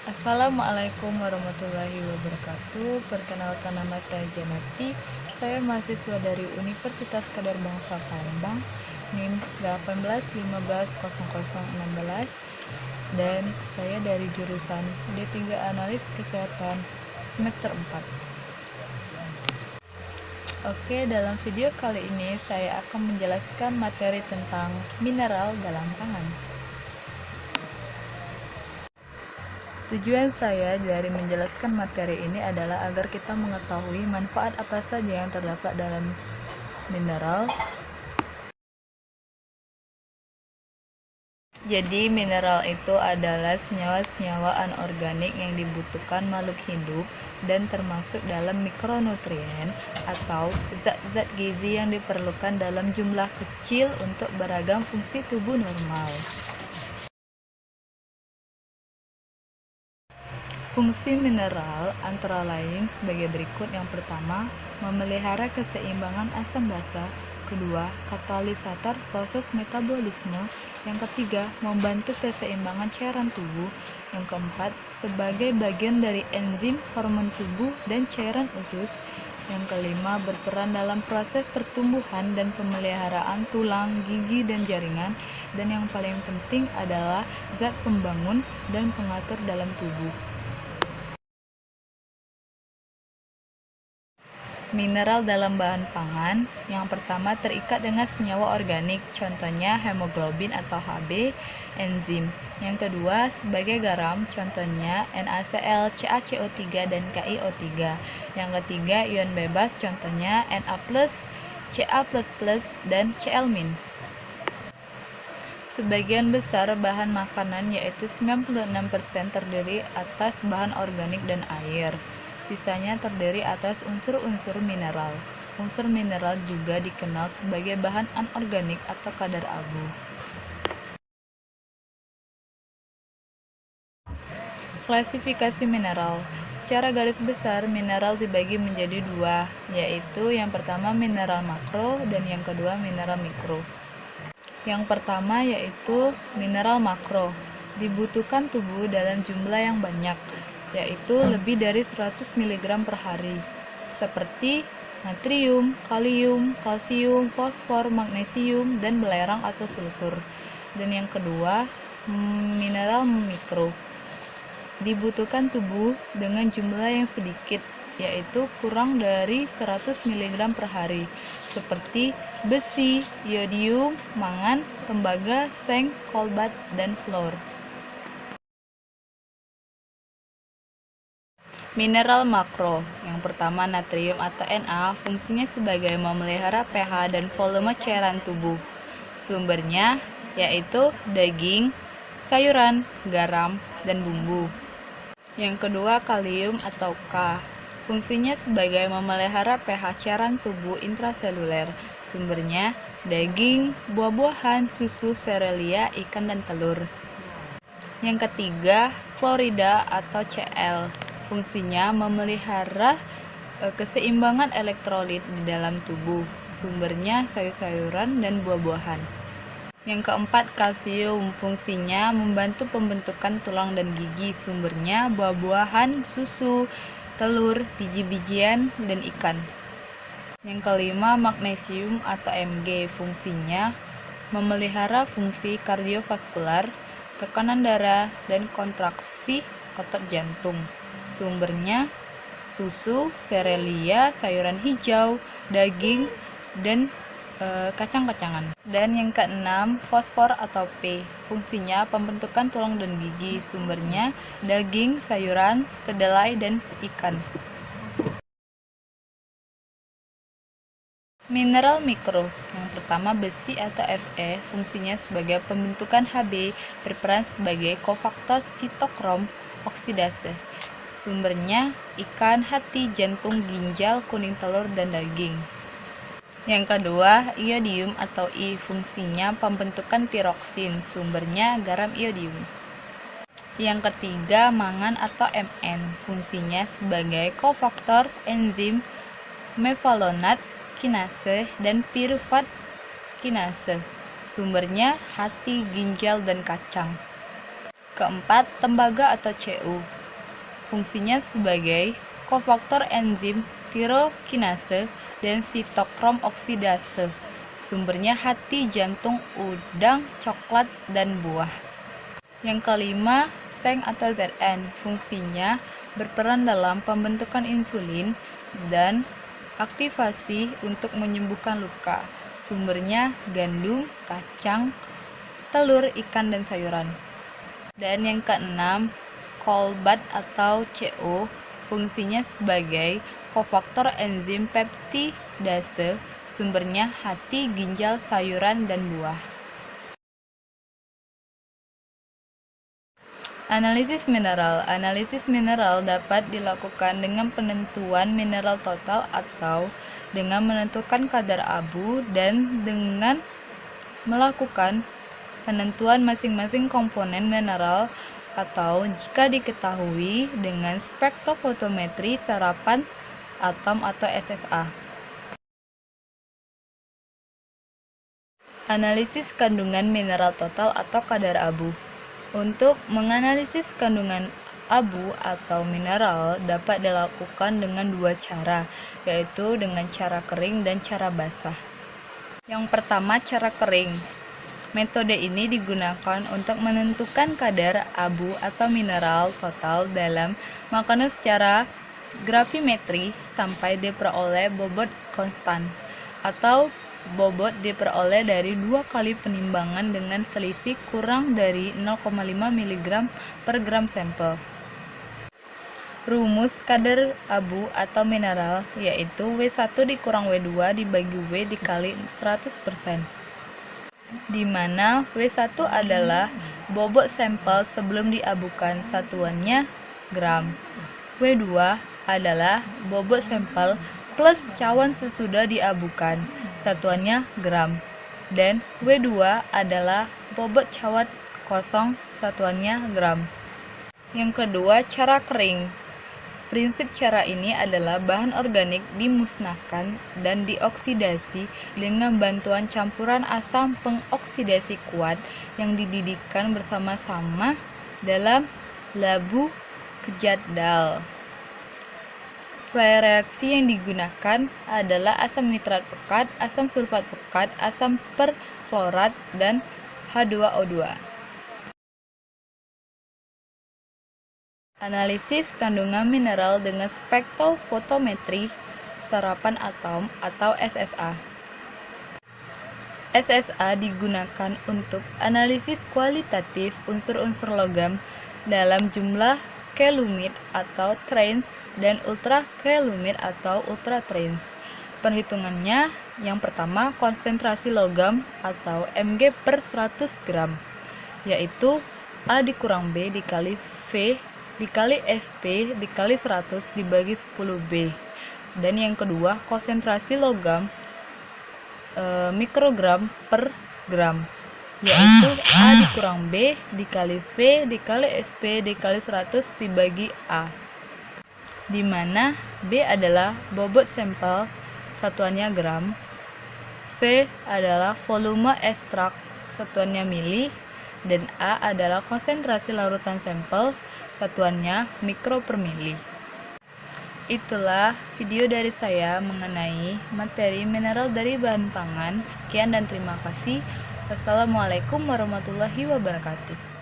Assalamualaikum warahmatullahi wabarakatuh. Perkenalkan, nama saya Janati. Saya mahasiswa dari Universitas Kadar Bangsa Palembang, NIM 18150016, dan saya dari jurusan D3 Analis Kesehatan semester 4. Oke, dalam video kali ini saya akan menjelaskan materi tentang mineral dalam pangan. Tujuan saya dari menjelaskan materi ini adalah agar kita mengetahui manfaat apa saja yang terdapat dalam mineral. Jadi, mineral itu adalah senyawa-senyawa anorganik yang dibutuhkan makhluk hidup dan termasuk dalam mikronutrien atau zat-zat gizi yang diperlukan dalam jumlah kecil untuk beragam fungsi tubuh normal. Fungsi mineral antara lain sebagai berikut. Yang pertama, memelihara keseimbangan asam basa. Kedua, katalisator proses metabolisme. Yang ketiga, membantu keseimbangan cairan tubuh. Yang keempat, sebagai bagian dari enzim, hormon tubuh, dan cairan usus. Yang kelima, berperan dalam proses pertumbuhan dan pemeliharaan tulang, gigi, dan jaringan. Dan yang paling penting adalah zat pembangun dan pengatur dalam tubuh. Mineral dalam bahan pangan, yang pertama terikat dengan senyawa organik, contohnya hemoglobin atau Hb, enzim. Yang kedua sebagai garam, contohnya NaCl, CaCO3, dan KiO3. Yang ketiga ion bebas, contohnya Na+, Ca++, dan Cl-. Sebagian besar bahan makanan, yaitu 96%, terdiri atas bahan organik dan air. Sisanya terdiri atas unsur-unsur mineral. Unsur mineral juga dikenal sebagai bahan anorganik atau kadar abu. Klasifikasi mineral. Secara garis besar, mineral dibagi menjadi dua, yaitu yang pertama mineral makro dan yang kedua mineral mikro. Yang pertama yaitu mineral makro, dibutuhkan tubuh dalam jumlah yang banyak, yaitu lebih dari 100 mg per hari, seperti natrium, kalium, kalsium, fosfor, magnesium, dan belerang atau sulfur. Dan yang kedua, mineral mikro, dibutuhkan tubuh dengan jumlah yang sedikit, yaitu kurang dari 100 mg per hari, seperti besi, iodium, mangan, tembaga, seng, kolbat, dan fluor. Mineral makro, yang pertama natrium atau Na, fungsinya sebagai memelihara pH dan volume cairan tubuh. Sumbernya yaitu daging, sayuran, garam, dan bumbu. Yang kedua kalium atau K, fungsinya sebagai memelihara pH cairan tubuh intraseluler. Sumbernya daging, buah-buahan, susu, serealia, ikan, dan telur. Yang ketiga klorida atau Cl, fungsinya memelihara keseimbangan elektrolit di dalam tubuh. Sumbernya sayur-sayuran dan buah-buahan. Yang keempat kalsium, fungsinya membantu pembentukan tulang dan gigi. Sumbernya buah-buahan, susu, telur, biji-bijian, dan ikan. Yang kelima magnesium atau Mg, fungsinya memelihara fungsi kardiovaskular, tekanan darah, dan kontraksi otot jantung. Sumbernya susu, serealia, sayuran hijau, daging, dan kacang-kacangan. Dan yang keenam fosfor atau P, fungsinya pembentukan tulang dan gigi. Sumbernya daging, sayuran, kedelai, dan ikan. Mineral mikro, yang pertama besi atau Fe, fungsinya sebagai pembentukan Hb, berperan sebagai kofaktor sitokrom oksidase. Sumbernya ikan, hati, jantung, ginjal, kuning telur, dan daging. Yang kedua iodium atau I, fungsinya pembentukan tiroksin. Sumbernya garam iodium. Yang ketiga mangan atau Mn, fungsinya sebagai kofaktor enzim mevalonat kinase dan piruvat kinase. Sumbernya hati, ginjal, dan kacang. Keempat, tembaga atau Cu. Fungsinya sebagai kofaktor enzim tirokinase dan sitokrom oksidase. Sumbernya hati, jantung, udang, coklat, dan buah. Yang kelima, seng atau Zn. Fungsinya berperan dalam pembentukan insulin dan aktivasi untuk menyembuhkan luka. Sumbernya gandum, kacang, telur, ikan, dan sayuran. Dan yang keenam, kolbat atau Co. Fungsinya sebagai kofaktor enzim peptidase. Sumbernya hati, ginjal, sayuran, dan buah. Analisis mineral. Analisis mineral dapat dilakukan dengan penentuan mineral total atau dengan menentukan kadar abu dan dengan melakukan penentuan masing-masing komponen mineral atau jika diketahui dengan spektrofotometri serapan atom atau SSA. Analisis kandungan mineral total atau kadar abu. Untuk menganalisis kandungan abu atau mineral dapat dilakukan dengan dua cara, yaitu dengan cara kering dan cara basah. Yang pertama, cara kering. Metode ini digunakan untuk menentukan kadar abu atau mineral total dalam makanan secara gravimetri sampai diperoleh bobot konstan, atau bobot diperoleh dari 2 kali penimbangan dengan selisih kurang dari 0,5 mg per gram sampel. Rumus kadar abu atau mineral yaitu W1 dikurang W2 dibagi W dikali 100%, di mana W1 adalah bobot sampel sebelum diabukan, satuannya gram. W2 adalah bobot sampel plus cawan sesudah diabukan, satuannya gram. Dan W2 adalah bobot cawan kosong, satuannya gram. Yang kedua, cara kering. Prinsip cara ini adalah bahan organik dimusnahkan dan dioksidasi dengan bantuan campuran asam pengoksidasi kuat yang dididihkan bersama-sama dalam labu kejadal. Reaksi yang digunakan adalah asam nitrat pekat, asam sulfat pekat, asam perfluorat, dan H2O2. Analisis kandungan mineral dengan spektrofotometri serapan atom atau SSA. SSA digunakan untuk analisis kualitatif unsur-unsur logam dalam jumlah kelumit atau trains dan ultra kelumit atau ultra trains. Perhitungannya, yang pertama konsentrasi logam atau Mg per 100 gram, yaitu A dikurang B dikali V dikali Fp dikali 100 dibagi 10B. Dan yang kedua konsentrasi logam mikrogram per gram, yaitu A dikurang B dikali V dikali Fp dikali 100 dibagi A, di mana B adalah bobot sampel, satuannya gram, V adalah volume ekstrak, satuannya mili, dan A adalah konsentrasi larutan sampel, satuannya mikro per mili. Itulah video dari saya mengenai materi mineral dari bahan pangan. Sekian dan terima kasih. Wassalamualaikum warahmatullahi wabarakatuh.